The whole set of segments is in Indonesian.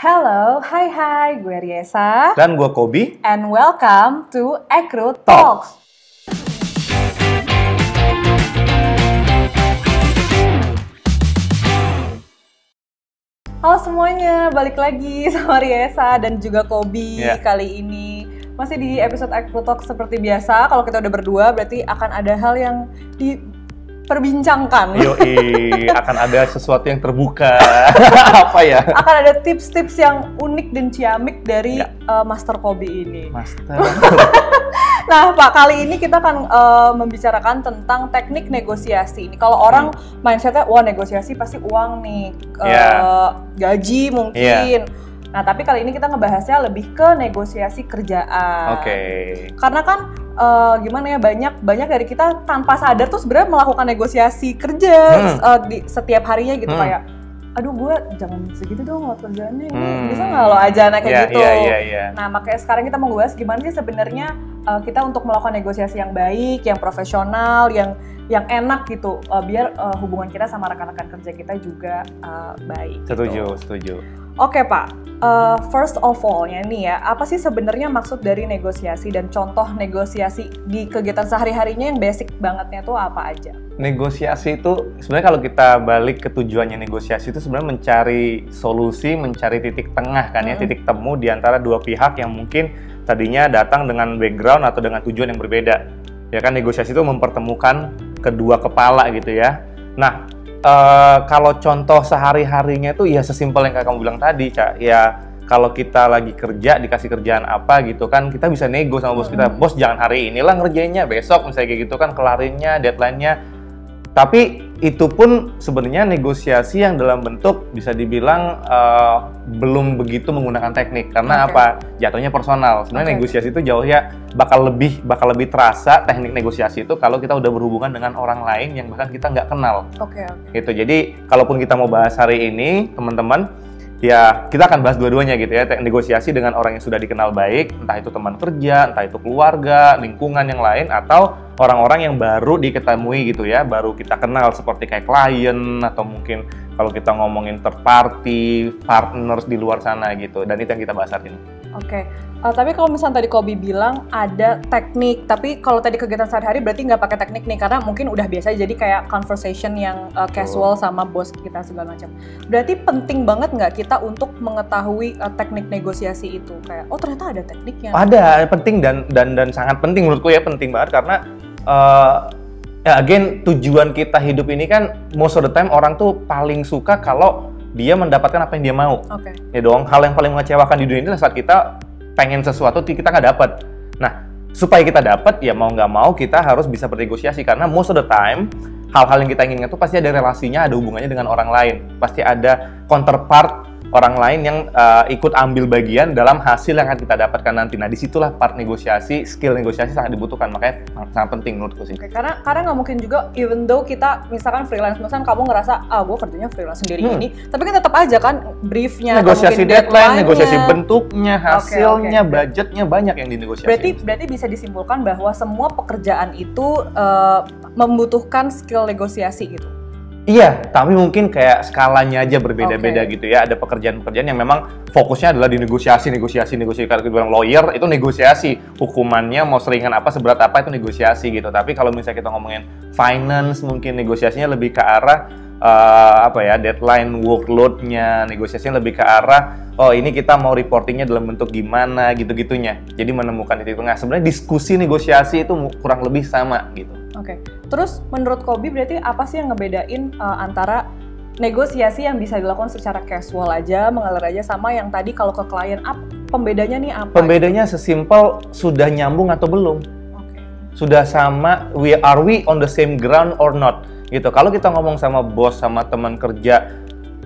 Halo, hai, gue Riesa. Dan gue Kobi. And welcome to Ekru Talks. Halo semuanya, balik lagi sama Riesa dan juga Kobi kali ini. Masih di episode Ekru Talks seperti biasa. Kalau kita udah berdua, berarti akan ada hal yang diperbincangkan. Yoi, akan ada sesuatu yang terbuka. Apa ya? Akan ada tips-tips yang unik dan ciamik dari Master Kobi ini. Master. Nah, Pak, kali ini kita akan membicarakan tentang teknik negosiasi. Ini kalau orang mindsetnya, wah negosiasi pasti uang nih, gaji mungkin. Nah, tapi kali ini kita ngebahasnya lebih ke negosiasi kerjaan. Oke. Karena kan gimana ya, banyak dari kita tanpa sadar tuh sebenarnya melakukan negosiasi kerja di setiap harinya gitu, kayak aduh gue jangan segitu dong buat kerjaannya, ini bisa nggak lo aja kayak gitu. Nah, makanya sekarang kita mau bahas gimana sih sebenarnya kita untuk melakukan negosiasi yang baik, yang profesional, yang enak gitu, biar hubungan kita sama rekan-rekan kerja kita juga baik. Setuju. Oke Pak, first of all-nya nih ya, apa sih sebenarnya maksud dari negosiasi dan contoh negosiasi di kegiatan sehari-harinya yang basic bangetnya tuh apa aja? Negosiasi itu sebenarnya kalau kita balik ke tujuannya negosiasi itu sebenarnya mencari solusi, mencari titik tengah kan ya, titik temu di antara dua pihak yang mungkin tadinya datang dengan background atau dengan tujuan yang berbeda. Ya kan, negosiasi itu mempertemukan kedua kepala gitu ya. Nah, kalau contoh sehari-harinya itu ya sesimpel yang kayak kamu bilang tadi, Cak. Ya kalau kita lagi kerja, dikasih kerjaan apa gitu kan, kita bisa nego sama bos kita. Bos jangan hari inilah ngerjainnya, besok misalnya kayak gitu kan, kelarinnya, deadline-nya. Tapi itu pun sebenarnya negosiasi yang dalam bentuk bisa dibilang belum begitu menggunakan teknik. Karena apa? Jatuhnya personal. Sebenarnya negosiasi itu jauh ya bakal lebih terasa teknik negosiasi itu kalau kita udah berhubungan dengan orang lain yang bahkan kita nggak kenal. Gitu. Jadi kalaupun kita mau bahas hari ini, teman-teman, ya kita akan bahas dua-duanya gitu ya. Negosiasi dengan orang yang sudah dikenal baik, entah itu teman kerja, entah itu keluarga, lingkungan yang lain, atau orang-orang yang baru diketemui gitu ya, baru kita kenal seperti kayak klien atau mungkin kalau kita ngomongin third party, partners di luar sana gitu. Dan itu yang kita bahas hari ini. Tapi kalau misalnya tadi Kobi bilang ada teknik, tapi kalau tadi kegiatan sehari-hari berarti nggak pakai teknik nih, karena mungkin udah biasa jadi kayak conversation yang casual sama bos kita segala macam. Berarti penting banget nggak kita untuk mengetahui teknik negosiasi itu? Kayak, oh ternyata ada tekniknya. Ada, penting dan sangat penting menurutku ya, penting banget karena again, tujuan kita hidup ini kan most of the time orang tuh paling suka kalau dia mendapatkan apa yang dia mau. Ya dong, hal yang paling mengecewakan di dunia ini saat kita pengen sesuatu kita nggak dapat. Nah, supaya kita dapat, ya mau nggak mau kita harus bisa bernegosiasi karena most of the time hal-hal yang kita inginkan itu pasti ada relasinya, ada hubungannya dengan orang lain. Pasti ada counterpart orang lain yang ikut ambil bagian dalam hasil yang akan kita dapatkan nanti. Nah, disitulah part negosiasi, skill negosiasi sangat dibutuhkan. Makanya sangat penting menurutku sih. Karena nggak mungkin juga, even though kita misalkan freelance, misalkan kamu ngerasa, gue kerjanya freelance sendiri ini, tapi kan tetap aja kan briefnya, negosiasi deadline, negosiasi bentuknya, hasilnya, budgetnya, banyak yang dinegosiasi. Berarti bisa disimpulkan bahwa semua pekerjaan itu membutuhkan skill negosiasi gitu. Iya, tapi mungkin kayak skalanya aja berbeda-beda gitu ya. Ada pekerjaan-pekerjaan yang memang fokusnya adalah di negosiasi. Kalau kita bilang lawyer, itu negosiasi. Hukumannya mau seringan apa, seberat apa, itu negosiasi gitu. Tapi kalau misalnya kita ngomongin finance, mungkin negosiasinya lebih ke arah deadline, workload-nya. Negosiasinya lebih ke arah, oh ini kita mau reportingnya dalam bentuk gimana, gitu-gitunya. Jadi menemukan titik tengah. Sebenarnya diskusi negosiasi itu kurang lebih sama gitu. Terus menurut Kobi berarti apa sih yang ngebedain antara negosiasi yang bisa dilakukan secara casual aja, mengalir aja, sama yang tadi kalau ke klien, pembedanya nih apa? Pembedanya sesimpel sudah nyambung atau belum. Sudah sama, are we on the same ground or not? Gitu. Kalau kita ngomong sama bos, sama teman kerja,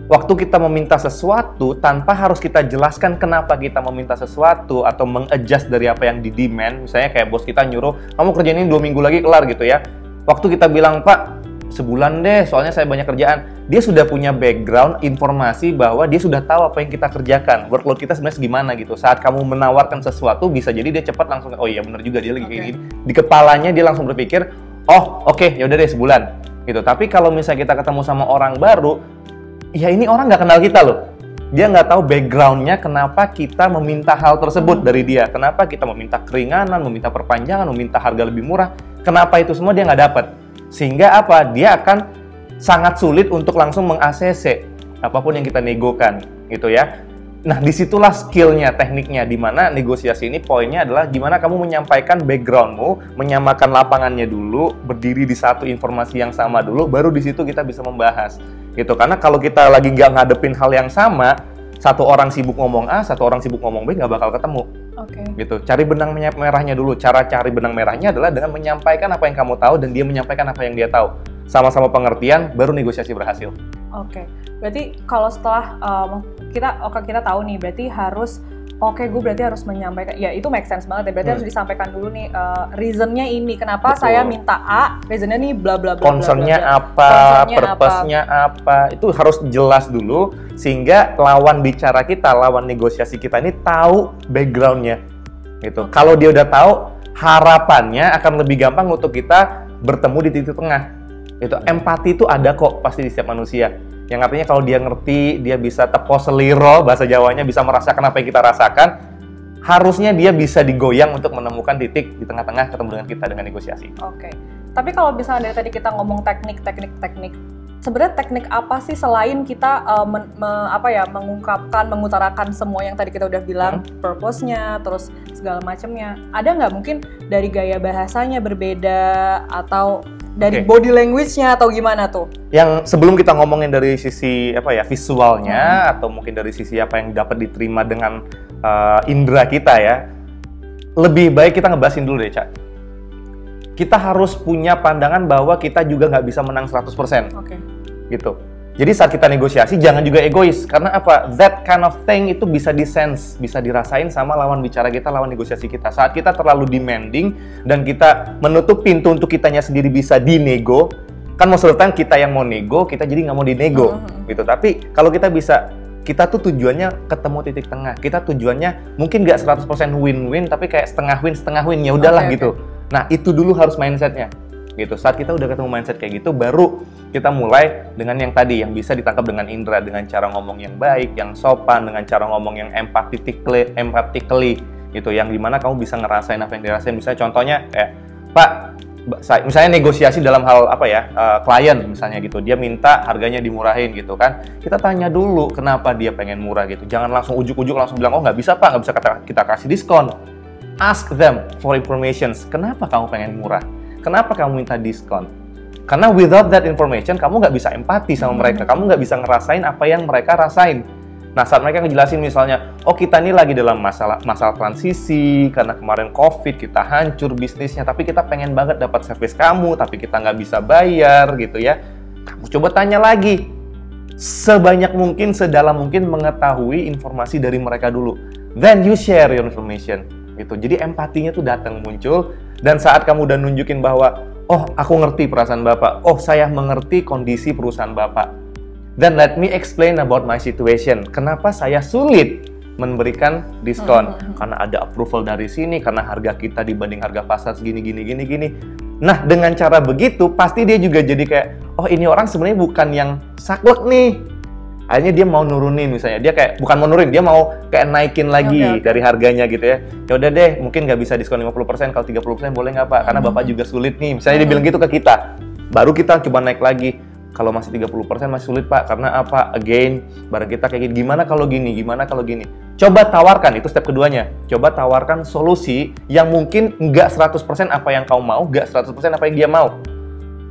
waktu kita meminta sesuatu tanpa harus kita jelaskan kenapa kita meminta sesuatu atau meng-adjust dari apa yang di-demand, misalnya kayak bos kita nyuruh, kamu kerjain ini 2 minggu lagi kelar gitu ya. Waktu kita bilang, Pak, sebulan deh, soalnya saya banyak kerjaan. Dia sudah punya background, informasi bahwa dia sudah tahu apa yang kita kerjakan. Workload kita sebenarnya segimana gitu. Saat kamu menawarkan sesuatu, bisa jadi dia cepat langsung, oh iya bener juga dia lagi kayak gini. Di kepalanya dia langsung berpikir, oh oke, yaudah deh sebulan. Gitu. Tapi kalau misalnya kita ketemu sama orang baru, ya ini orang nggak kenal kita loh. Dia nggak tahu background-nya kenapa kita meminta hal tersebut dari dia. Kenapa kita meminta keringanan, meminta perpanjangan, meminta harga lebih murah. Kenapa itu semua dia nggak dapat. Sehingga apa? Dia akan sangat sulit untuk langsung meng-ACC apapun yang kita negokan, gitu ya. Nah, disitulah skillnya, tekniknya, di mana negosiasi ini poinnya adalah gimana kamu menyampaikan backgroundmu, menyamakan lapangannya dulu, berdiri di satu informasi yang sama dulu, baru di situ kita bisa membahas. Gitu. Karena kalau kita lagi nggak ngadepin hal yang sama, satu orang sibuk ngomong A, satu orang sibuk ngomong B, nggak bakal ketemu. Gitu. Cari benang merahnya dulu. Cara cari benang merahnya adalah dengan menyampaikan apa yang kamu tahu dan dia menyampaikan apa yang dia tahu. Sama-sama pengertian, baru negosiasi berhasil. Berarti kalau setelah kita tahu nih, berarti harus gue berarti harus menyampaikan, ya itu make sense banget ya, berarti harus disampaikan dulu nih reasonnya ini, kenapa saya minta A, reasonnya nih bla bla bla. Concernnya apa, purpose-nya apa, itu harus jelas dulu, sehingga lawan bicara kita, lawan negosiasi kita ini tahu background-nya. Gitu. Kalau dia udah tahu, harapannya akan lebih gampang untuk kita bertemu di titik tengah. Itu empati itu ada kok pasti di setiap manusia. Yang artinya kalau dia ngerti, dia bisa tepo seliro, bahasa Jawanya bisa merasakan apa yang kita rasakan, harusnya dia bisa digoyang untuk menemukan titik di tengah-tengah ketemu dengan kita dengan negosiasi. Tapi kalau misalnya dari tadi kita ngomong teknik, sebenarnya teknik apa sih selain kita mengungkapkan, mengutarakan semua yang tadi kita udah bilang, purpose-nya, terus segala macamnya. Ada nggak mungkin dari gaya bahasanya berbeda, atau dari body language-nya, atau gimana tuh? Yang sebelum kita ngomongin dari sisi visualnya, atau mungkin dari sisi apa yang dapat diterima dengan indera kita ya, lebih baik kita ngebahasin dulu deh, Cak. Kita harus punya pandangan bahwa kita juga nggak bisa menang 100%. Gitu. Jadi saat kita negosiasi, jangan juga egois. Karena apa? That kind of thing itu bisa di-sense, bisa dirasain sama lawan bicara kita, lawan negosiasi kita. Saat kita terlalu demanding, dan kita menutup pintu untuk kitanya sendiri bisa dinego, kan most of the time kita yang mau nego, kita jadi nggak mau dinego. Gitu. Tapi kalau kita bisa, kita tuh tujuannya ketemu titik tengah. Kita tujuannya mungkin nggak 100% win-win, tapi kayak setengah win, ya udahlah gitu. Nah, itu dulu harus mindsetnya. Gitu. Saat kita udah ketemu mindset kayak gitu, baru kita mulai dengan yang tadi, yang bisa ditangkap dengan indera, dengan cara ngomong yang baik, yang sopan, dengan cara ngomong yang empathetically gitu, yang dimana kamu bisa ngerasain apa yang dirasain. Misalnya contohnya kayak, Pak, misalnya negosiasi dalam hal klien misalnya gitu, dia minta harganya dimurahin gitu kan, kita tanya dulu kenapa dia pengen murah gitu. Jangan langsung ujuk-ujuk langsung bilang, oh nggak bisa Pak, nggak bisa kita kasih diskon. Ask them for information. Kenapa kamu pengen murah? Kenapa kamu minta diskon? Karena without that information, kamu nggak bisa empati sama mereka. Kamu nggak bisa ngerasain apa yang mereka rasain. Nah, saat mereka ngejelasin misalnya, oh kita ini lagi dalam masalah transisi, karena kemarin COVID, kita hancur bisnisnya, tapi kita pengen banget dapat servis kamu, tapi kita nggak bisa bayar, gitu ya. Kamu coba tanya lagi. Sebanyak mungkin, sedalam mungkin mengetahui informasi dari mereka dulu. Then you share your information. Gitu. Jadi empatinya tuh datang muncul, dan saat kamu udah nunjukin bahwa oh aku ngerti perasaan Bapak, oh saya mengerti kondisi perusahaan Bapak, then let me explain about my situation. Kenapa saya sulit memberikan diskon? Karena ada approval dari sini, karena harga kita dibanding harga pasar segini. Nah, dengan cara begitu pasti dia juga jadi kayak, oh ini orang sebenarnya bukan yang saklek nih. Akhirnya dia mau nurunin misalnya, dia kayak bukan mau nurunin, dia mau kayak naikin lagi dari harganya gitu ya. Ya udah deh, mungkin nggak bisa diskon 50%, kalau 30% boleh nggak Pak? Karena Bapak juga sulit nih. Misalnya dia bilang gitu ke kita. Baru kita coba naik lagi. Kalau masih 30% masih sulit Pak, karena apa? Again, barang kita kayak gini. Gimana kalau gini? Coba tawarkan, itu step keduanya. Coba tawarkan solusi yang mungkin nggak 100% apa yang kau mau, nggak 100% apa yang dia mau.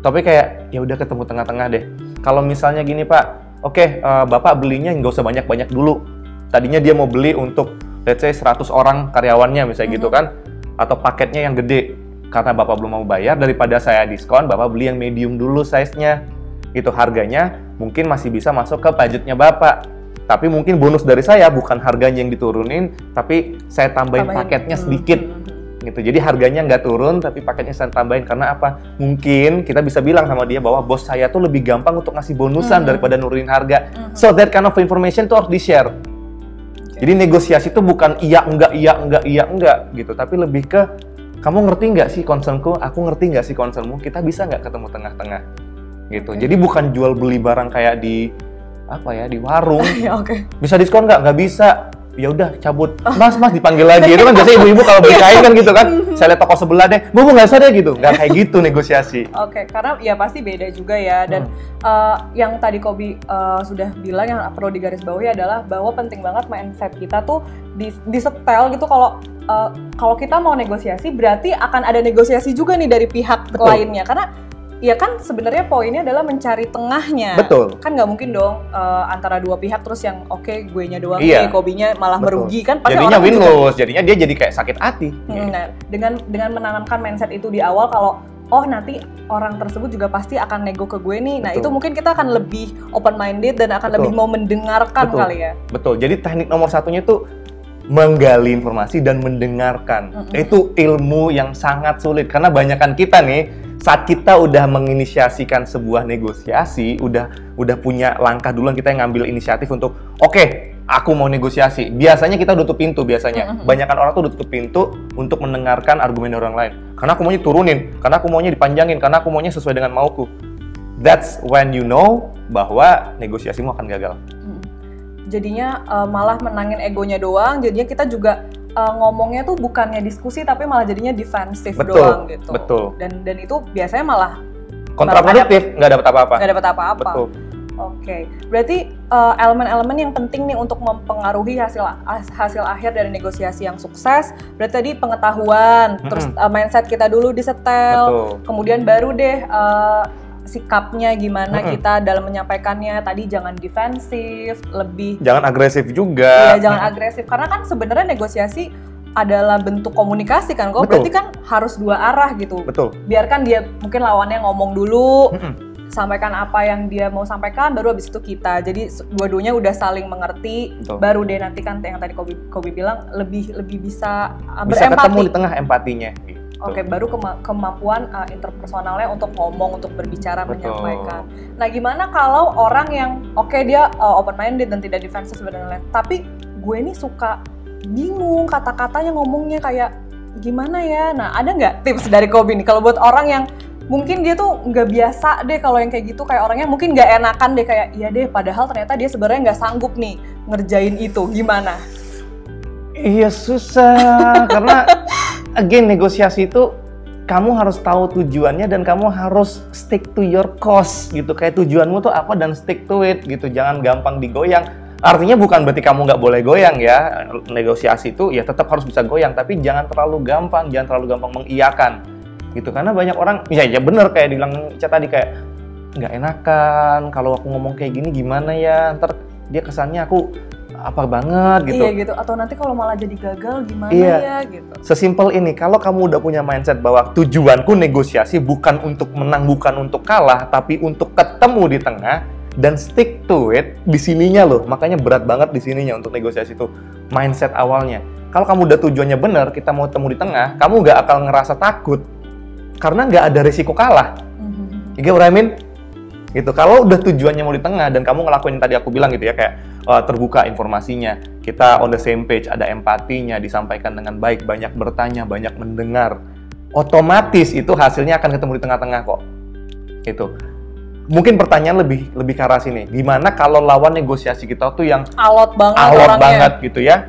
Tapi kayak, ya udah ketemu tengah-tengah deh. Kalau misalnya gini Pak, oke, Bapak belinya nggak usah banyak-banyak dulu. Tadinya dia mau beli untuk, let's say 100 orang karyawannya misalnya gitu kan. Atau paketnya yang gede. Karena Bapak belum mau bayar, daripada saya diskon, Bapak beli yang medium dulu size-nya. Itu harganya mungkin masih bisa masuk ke budgetnya Bapak. Tapi mungkin bonus dari saya bukan harganya yang diturunin, tapi saya tambahin paketnya sedikit. Gitu. Jadi harganya nggak turun, tapi paketnya saya tambahin. Karena apa? Mungkin kita bisa bilang sama dia bahwa bos saya tuh lebih gampang untuk ngasih bonusan daripada nurunin harga. So that kind of information tuh harus di-share. Jadi negosiasi tuh bukan iya enggak gitu, tapi lebih ke kamu ngerti nggak sih concernku, aku ngerti nggak sih concernmu, kita bisa nggak ketemu tengah-tengah gitu. Jadi bukan jual beli barang kayak di apa ya, di warung. Ya, oke. Bisa diskon nggak? Nggak bisa. Ya udah cabut. Mas dipanggil lagi. Itu kan biasanya ibu-ibu kalau beli kain kan gitu kan. Saya lihat toko sebelah deh, bu nggak usah deh gitu. Nggak kayak gitu negosiasi. Oke, karena ya pasti beda juga ya. Dan yang tadi Kobi sudah bilang yang perlu digarisbawahi adalah bahwa penting banget mindset kita tuh disetel gitu kalau kita mau negosiasi berarti akan ada negosiasi juga nih dari pihak lainnya. Karena ya kan sebenarnya poinnya adalah mencari tengahnya. Betul. Kan nggak mungkin dong antara dua pihak terus yang oke gue-nya doang nih, Kobinya malah merugi kan. Pasti jadinya win-lose, jadinya dia jadi kayak sakit hati. Nah, dengan menanamkan mindset itu di awal kalau nanti orang tersebut juga pasti akan nego ke gue nih. Nah, itu mungkin kita akan lebih open-minded dan akan lebih mau mendengarkan kali ya. Betul, jadi teknik nomor satunya tuh menggali informasi dan mendengarkan. Itu ilmu yang sangat sulit karena banyakan kita nih saat kita udah menginisiasikan sebuah negosiasi, udah punya langkah duluan, kita yang ngambil inisiatif untuk oke, aku mau negosiasi. Biasanya kita udah tutup pintu biasanya. Banyakan orang tuh udah tutup pintu untuk mendengarkan argumen orang lain. Karena aku maunya turunin, karena aku maunya dipanjangin, karena aku maunya sesuai dengan mauku. That's when you know bahwa negosiasimu akan gagal. Jadinya malah menangin egonya doang, jadinya kita juga ngomongnya tuh bukannya diskusi tapi malah jadinya defensif doang gitu. Betul. Dan itu biasanya malah kontraproduktif, nggak dapat apa-apa. Nggak dapat apa-apa. Betul. Oke. Berarti elemen-elemen yang penting nih untuk mempengaruhi hasil akhir dari negosiasi yang sukses. Berarti tadi pengetahuan, terus mindset kita dulu disetel, kemudian baru deh sikapnya gimana kita dalam menyampaikannya. Tadi jangan defensif, jangan agresif juga. Iya, jangan agresif karena kan sebenarnya negosiasi adalah bentuk komunikasi kan kok. Berarti kan harus dua arah gitu. Betul. Biarkan dia mungkin lawannya ngomong dulu, sampaikan apa yang dia mau sampaikan, baru habis itu kita. Jadi dua-duanya udah saling mengerti. Baru deh nanti kan yang tadi Kobi bilang lebih bisa berempati. Bisa ketemu di tengah empatinya. Oke, baru kemampuan interpersonalnya untuk ngomong, untuk berbicara, menyampaikan. Nah, gimana kalau orang yang dia open-minded dan tidak defensif sebenarnya, tapi gue nih suka bingung kata-katanya ngomongnya kayak gimana ya? Nah, ada nggak tips dari Kobi nih kalau buat orang yang mungkin dia tuh nggak biasa deh kalau yang kayak gitu, kayak orangnya mungkin nggak enakan deh kayak iya deh, padahal ternyata dia sebenarnya nggak sanggup nih ngerjain itu, gimana? Iya susah karena again negosiasi itu kamu harus tahu tujuannya dan kamu harus stick to your cause gitu. Kayak tujuanmu tuh apa dan stick to it gitu. Jangan gampang digoyang. Artinya bukan berarti kamu nggak boleh goyang ya. Negosiasi itu ya tetap harus bisa goyang, tapi jangan terlalu gampang mengiyakan gitu. Karena banyak orang ya bener kayak dibilang Ica tadi kayak nggak enakan kalau aku ngomong kayak gini gimana ya, ntar dia kesannya aku apa banget gitu. Iya gitu, atau nanti kalau malah jadi gagal gimana ya gitu. Sesimpel ini, kalau kamu udah punya mindset bahwa tujuanku negosiasi bukan untuk menang, bukan untuk kalah, tapi untuk ketemu di tengah dan stick to it, di sininya loh. Makanya berat banget di sininya untuk negosiasi itu, mindset awalnya. Kalau kamu udah tujuannya benar, kita mau ketemu di tengah, kamu nggak akan ngerasa takut karena nggak ada risiko kalah. You get what I mean? Gitu. Kalau udah tujuannya mau di tengah dan kamu ngelakuin yang tadi aku bilang gitu ya, kayak terbuka informasinya, kita on the same page, ada empatinya, disampaikan dengan baik, banyak bertanya, banyak mendengar, otomatis itu hasilnya akan ketemu di tengah-tengah kok. Gitu. Mungkin pertanyaan lebih ke arah sini, gimana kalau lawan negosiasi kita tuh yang alot banget gitu ya?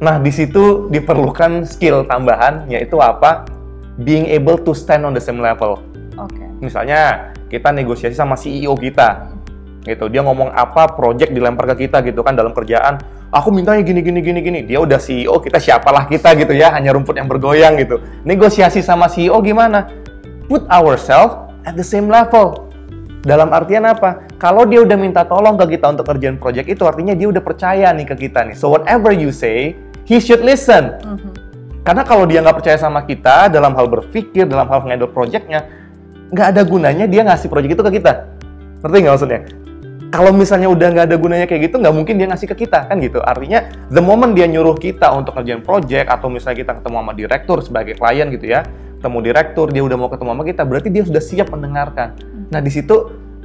Nah, di situ diperlukan skill tambahan, yaitu apa? Being able to stand on the same level. Oke. Misalnya kita negosiasi sama CEO kita, gitu. Dia ngomong apa, project dilempar ke kita gitu kan dalam kerjaan. Aku mintanya gini. Dia udah CEO, kita siapalah kita gitu ya, hanya rumput yang bergoyang gitu. Negosiasi sama CEO gimana? Put ourselves at the same level. Dalam artian apa? Kalau dia udah minta tolong ke kita untuk kerjaan project itu, artinya dia udah percaya nih ke kita nih. So whatever you say, he should listen. Karena kalau dia nggak percaya sama kita dalam hal berpikir, dalam hal handle projectnya, nggak ada gunanya dia ngasih project itu ke kita. Ngerti nggak maksudnya? Kalau misalnya udah nggak ada gunanya kayak gitu, nggak mungkin dia ngasih ke kita, kan gitu. Artinya, the moment dia nyuruh kita untuk ngerjain project, atau misalnya kita ketemu sama direktur sebagai klien gitu ya, ketemu direktur, dia udah mau ketemu sama kita, berarti dia sudah siap mendengarkan. Nah, di situ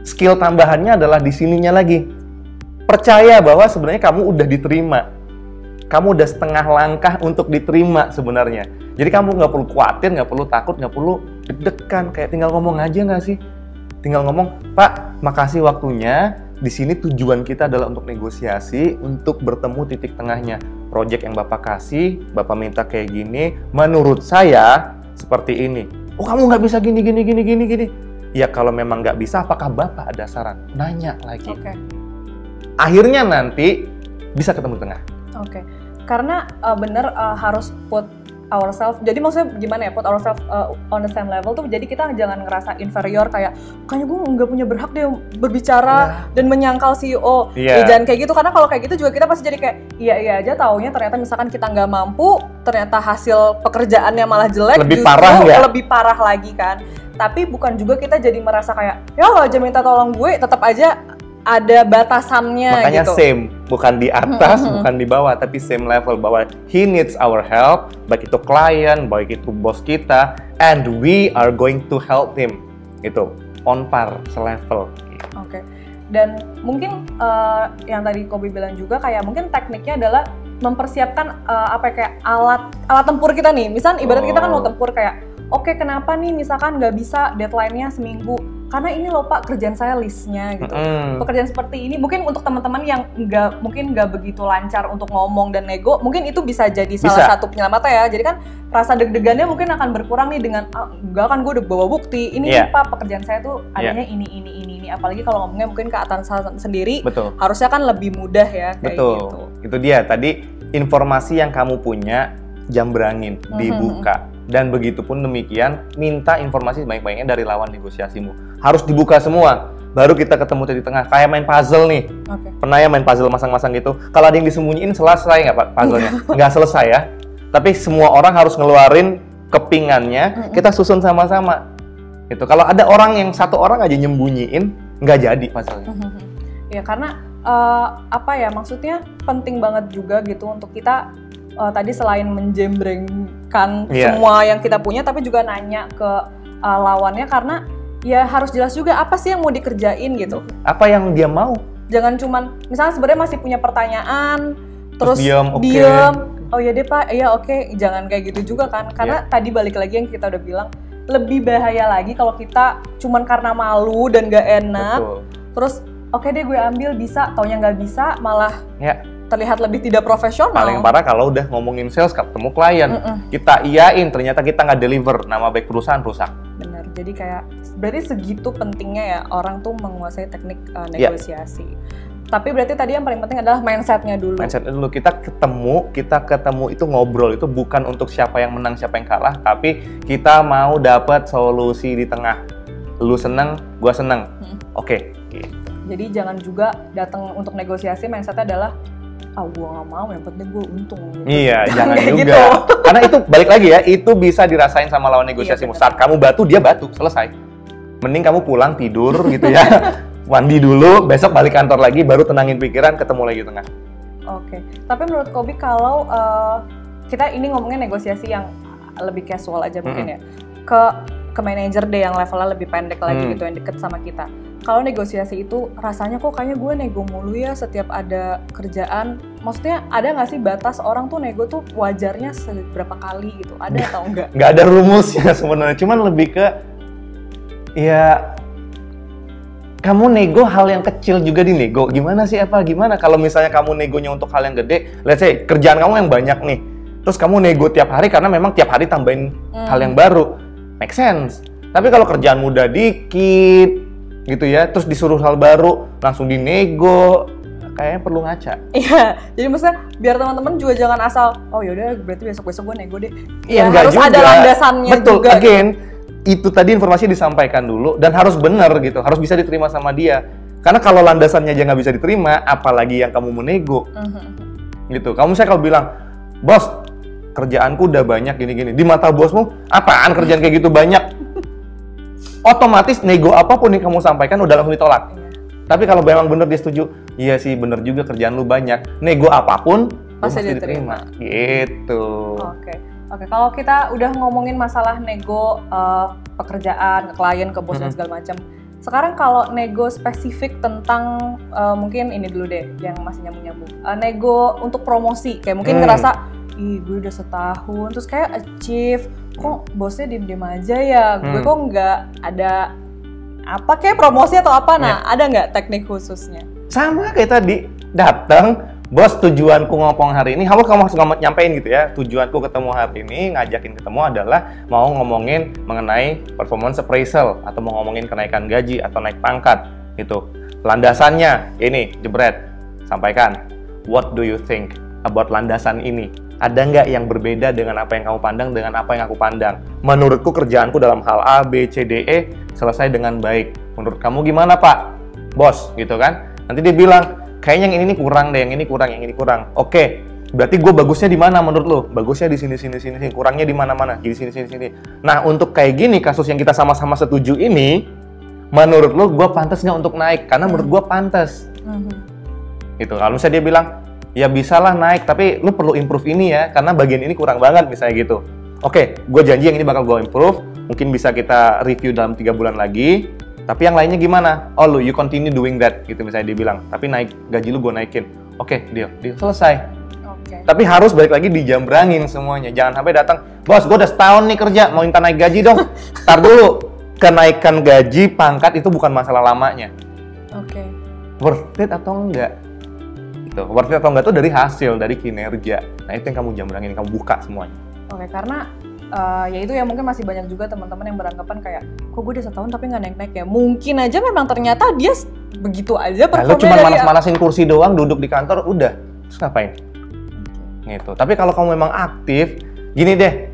skill tambahannya adalah di sininya lagi. Percaya bahwa sebenarnya kamu udah diterima. Kamu udah setengah langkah untuk diterima sebenarnya. Jadi kamu nggak perlu khawatir, nggak perlu takut, nggak perlu deg-degan. Kayak tinggal ngomong aja nggak sih? Tinggal ngomong, Pak, makasih waktunya. di sini tujuan kita adalah untuk negosiasi, untuk bertemu titik tengahnya. Project yang Bapak kasih, Bapak minta kayak gini, menurut saya seperti ini. Oh, kamu nggak bisa gini. Ya kalau memang nggak bisa, apakah Bapak ada saran? Nanya lagi. Oke. Akhirnya nanti bisa ketemu di tengah. Oke. Karena bener harus put ourselves, jadi maksudnya gimana ya, put ourselves on the same level tuh, jadi kita jangan ngerasa inferior kayak kayaknya gue nggak punya berhak deh berbicara dan menyangkal CEO. Jangan kayak gitu, karena kalau kayak gitu juga kita pasti jadi kayak iya aja, taunya ternyata misalkan kita nggak mampu, ternyata hasil pekerjaannya malah jelek, lebih parah lagi kan. Tapi bukan juga kita jadi merasa kayak ya lo aja minta tolong gue, tetap aja ada batasannya. Makanya gitu. Same, bukan di atas, bukan di bawah, tapi same level, bahwa he needs our help, baik itu klien, baik itu bos kita, and we are going to help him. Itu on par, selevel. Oke. Dan mungkin yang tadi Kobi bilang juga kayak mungkin tekniknya adalah mempersiapkan kayak alat tempur kita nih. Misal ibarat kita kan mau tempur kayak oke, kenapa nih misalkan nggak bisa deadline-nya seminggu? Karena ini loh Pak, kerjaan saya listnya gitu. Pekerjaan seperti ini, mungkin untuk teman-teman yang mungkin nggak begitu lancar untuk ngomong dan nego, mungkin itu bisa jadi salah satu penyelamatnya ya. Jadi kan rasa deg-degannya mungkin akan berkurang nih dengan, enggak kan gue udah bawa bukti, ini nih Pak, pekerjaan saya tuh adanya ini. Apalagi kalau ngomongnya mungkin ke atasan sendiri, harusnya kan lebih mudah ya kayak gitu. Itu dia, tadi informasi yang kamu punya, jambrangin, dibuka. Dan begitupun demikian, minta informasi sebanyak-banyaknya dari lawan negosiasimu. Harus dibuka semua, baru kita ketemu titik tengah. Kayak main puzzle nih. Pernah ya main puzzle masang-masang gitu? Kalau ada yang disembunyiin, selesai nggak Pak puzzle-nya? Nggak selesai ya. Tapi semua orang harus ngeluarin kepingannya, kita susun sama-sama. Gitu. Kalau ada satu orang aja nyembunyiin, nggak jadi puzzle-nya. Ya karena maksudnya penting banget juga gitu untuk kita tadi selain menjembrengkan semua yang kita punya, tapi juga nanya ke lawannya, karena ya harus jelas juga apa sih yang mau dikerjain gitu. Apa yang dia mau. Jangan cuman, misalnya sebenarnya masih punya pertanyaan, terus diam, oh ya deh Pak, iya oke. Jangan kayak gitu juga kan, karena tadi balik lagi yang kita udah bilang, lebih bahaya lagi kalau kita cuman karena malu dan gak enak, terus oke deh gue ambil, bisa, taunya nggak bisa, malah terlihat lebih tidak profesional. Paling parah kalau udah ngomongin sales, ketemu klien, kita iyain, ternyata kita nggak deliver, nama baik perusahaan rusak. Benar, jadi kayak berarti segitu pentingnya ya orang tuh menguasai teknik negosiasi. Tapi berarti tadi yang paling penting adalah mindsetnya dulu. Mindsetnya dulu, kita ketemu itu ngobrol, itu bukan untuk siapa yang menang, siapa yang kalah, tapi kita mau dapat solusi di tengah. Lu seneng, gua seneng. Oke. Gitu. Jadi jangan juga datang untuk negosiasi mindsetnya adalah gue gak mau, yang penting gue untung gitu. Iya, jangan juga gitu. Karena itu balik lagi ya, itu bisa dirasain sama lawan negosiasimu. Saat kamu batu, dia batu, selesai. Mending kamu pulang tidur gitu ya, mandi dulu, besok balik kantor lagi, baru tenangin pikiran, ketemu lagi tengah. Oke. Tapi menurut Kobi, kalau kita ini ngomongin negosiasi yang lebih casual aja mungkin ya, ke manajer deh yang levelnya lebih pendek lagi gitu, yang deket sama kita. Kalau negosiasi itu rasanya kok kayaknya gue nego mulu ya setiap ada kerjaan. Maksudnya ada nggak sih batas orang tuh nego tuh wajarnya seberapa kali gitu? Ada atau enggak? Nggak ada rumusnya sebenarnya. Cuman lebih ke ya kamu nego hal yang kecil juga dinego. Gimana sih gimana? Kalau misalnya kamu negonya untuk hal yang gede, let's say kerjaan kamu yang banyak nih. Terus kamu nego tiap hari karena memang tiap hari tambahin hal yang baru. Make sense. Tapi kalau kerjaan muda dikit gitu ya, terus disuruh hal baru langsung dinego, kayaknya perlu ngaca. Iya, jadi maksudnya biar teman-teman juga jangan asal oh yaudah berarti besok-besok gue nego deh. Iya, harus juga. Ada landasannya. Betul, juga. Again, itu tadi informasi disampaikan dulu dan harus benar gitu, harus bisa diterima sama dia. Karena kalau landasannya aja nggak bisa diterima, apalagi yang kamu menego. Gitu. Kamu kalau bilang, bos, kerjaanku udah banyak gini-gini. Di mata bosmu, apaan kerjaan kayak gitu banyak? Otomatis nego apapun yang kamu sampaikan udah langsung ditolak. Tapi kalau memang bener dia setuju, iya sih bener juga kerjaan lu banyak. Nego apapun pasti diterima. Gitu. Oke. Kalau kita udah ngomongin masalah nego pekerjaan, ke klien, ke bos dan segala macam. Sekarang kalau nego spesifik tentang mungkin ini dulu deh yang masih nyambung-nyambung. Nego untuk promosi, kayak mungkin ngerasa gue udah setahun, terus kayak achieve, kok bosnya diem-diem aja ya, gue kok nggak ada apa kayak promosi atau apa, nah ada nggak teknik khususnya? Sama kayak tadi, datang, bos tujuanku ngomong hari ini, kamu harus nyampein gitu ya, tujuanku ketemu hari ini, ngajakin ketemu adalah mau ngomongin mengenai performance appraisal, atau mau ngomongin kenaikan gaji, atau naik pangkat, gitu. Landasannya, ini, jebret, sampaikan, what do you think about landasan ini? Ada nggak yang berbeda dengan apa yang kamu pandang, dengan apa yang aku pandang? Menurutku kerjaanku dalam hal A, B, C, D, E, selesai dengan baik. Menurut kamu gimana, Pak? Bos, gitu kan? Nanti dia bilang, kayaknya yang ini kurang deh, yang ini kurang, yang ini kurang. Oke, berarti gue bagusnya di mana menurut lo? Bagusnya di sini, kurangnya di mana-mana, di sini. Nah, untuk kayak gini, kasus yang kita sama-sama setuju ini, menurut lo gue pantas nggak untuk naik? Karena menurut gue pantas. Gitu. Kalau misalnya dia bilang, ya bisalah naik, tapi lo perlu improve ini ya, karena bagian ini kurang banget, misalnya gitu. Oke, gue janji yang ini bakal gue improve, mungkin bisa kita review dalam 3 bulan lagi. Tapi yang lainnya gimana? Oh, you continue doing that, gitu misalnya dia bilang. Tapi naik gaji lu gue naikin. Oke, deal, selesai. Tapi harus balik lagi dijambrangin semuanya. Jangan sampai datang, bos, gue udah setahun nih kerja, mau minta naik gaji dong. Ntar dulu, kenaikan gaji, pangkat itu bukan masalah lamanya. Worth it atau enggak? Gitu. Worth it atau enggak itu dari hasil, dari kinerja. Nah, itu yang kamu jambrangin, kamu buka semuanya. Karena ya itu ya mungkin masih banyak juga teman-teman yang beranggapan kayak kok gue udah setahun tapi nggak naik-naik ya. Mungkin aja memang ternyata dia begitu aja performanya. Lalu cuma manas-manasin kursi doang, duduk di kantor, udah. Terus ngapain? Gitu. Tapi kalau kamu memang aktif, gini deh,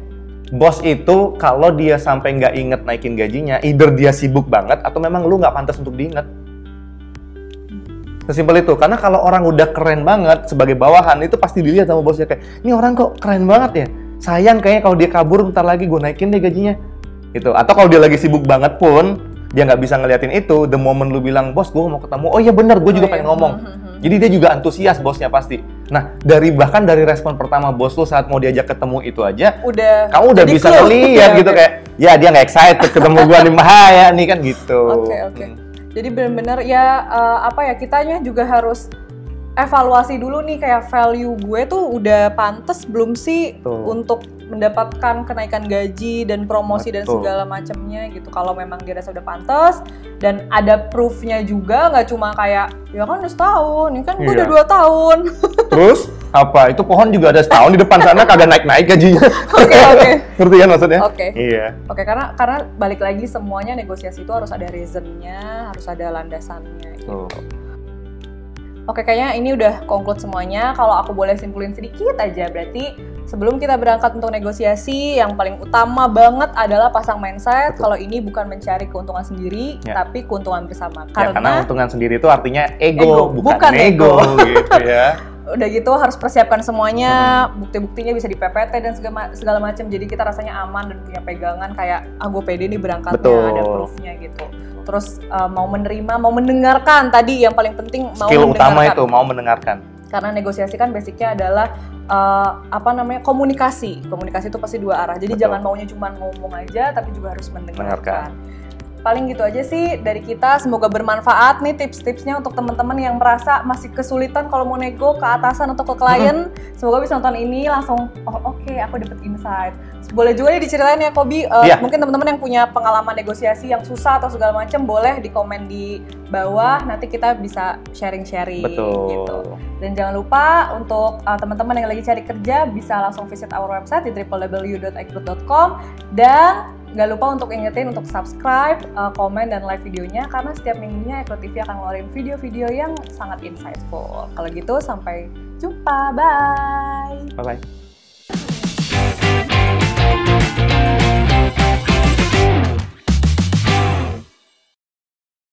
bos itu kalau dia sampai nggak inget naikin gajinya, either dia sibuk banget atau memang lu nggak pantas untuk diinget. Sesimpel itu. Karena kalau orang udah keren banget sebagai bawahan, itu pasti dilihat sama bosnya kayak, ini orang kok keren banget ya. Sayang kayaknya kalau dia kabur bentar lagi gue naikin deh gajinya gitu. Atau kalau dia lagi sibuk banget pun dia nggak bisa ngeliatin itu, the moment lu bilang, bos gue mau ketemu, oh iya bener, gue juga pengen ngomong. Jadi dia juga antusias bosnya pasti. Nah, bahkan dari respon pertama bos lu saat mau diajak ketemu itu aja, kamu udah bisa ngeliat gitu kayak, ya dia nggak excited ketemu gue nih, bahaya nih kan gitu. Jadi benar-benar ya kitanya juga harus evaluasi dulu nih kayak value gue tuh udah pantas belum sih untuk mendapatkan kenaikan gaji dan promosi dan segala macamnya gitu. Kalau memang dia rasa udah pantas dan ada proof-nya juga, nggak cuma kayak ya kan udah setahun, ini kan gue udah 2 tahun. Terus apa? Itu pohon juga ada setahun di depan sana kagak naik-naik gajinya. Ngerti kan maksudnya? Iya. Karena balik lagi semuanya negosiasi itu harus ada reason-nya, harus ada landasannya gitu. Kayaknya ini udah conclude semuanya. Kalau aku boleh simpulin sedikit aja, berarti sebelum kita berangkat untuk negosiasi, yang paling utama banget adalah pasang mindset. Kalau ini bukan mencari keuntungan sendiri, tapi keuntungan bersama. Karena keuntungan sendiri itu artinya ego. Bukan ego gitu ya. Udah gitu harus persiapkan semuanya, bukti-buktinya bisa di PPT dan segala macam. Jadi kita rasanya aman dan punya pegangan kayak, gue pede nih berangkatnya, ada proof-nya gitu. Terus mau menerima, mau mendengarkan, tadi yang paling penting mau skill mendengarkan. Utama itu, mau mendengarkan. Karena negosiasi kan basicnya adalah komunikasi. Komunikasi itu pasti 2 arah. Jadi jangan maunya cuma ngomong aja, tapi juga harus mendengarkan. Paling gitu aja sih dari kita. Semoga bermanfaat nih tips-tipsnya untuk teman-teman yang merasa masih kesulitan kalau mau nego ke atasan atau ke klien. Semoga bisa nonton ini langsung, oke, aku dapet insight. Boleh juga nih diceritain ya Kobi, mungkin teman-teman yang punya pengalaman negosiasi yang susah atau segala macam boleh di komen di bawah, nanti kita bisa sharing-sharing gitu. Dan jangan lupa untuk teman-teman yang lagi cari kerja bisa langsung visit our website di www.ecrut.com dan nggak lupa untuk ingetin untuk subscribe, komen, dan like videonya karena setiap minggunya Ecrut TV akan ngeluarin video-video yang sangat insightful. Kalau gitu sampai jumpa, bye! Bye-bye!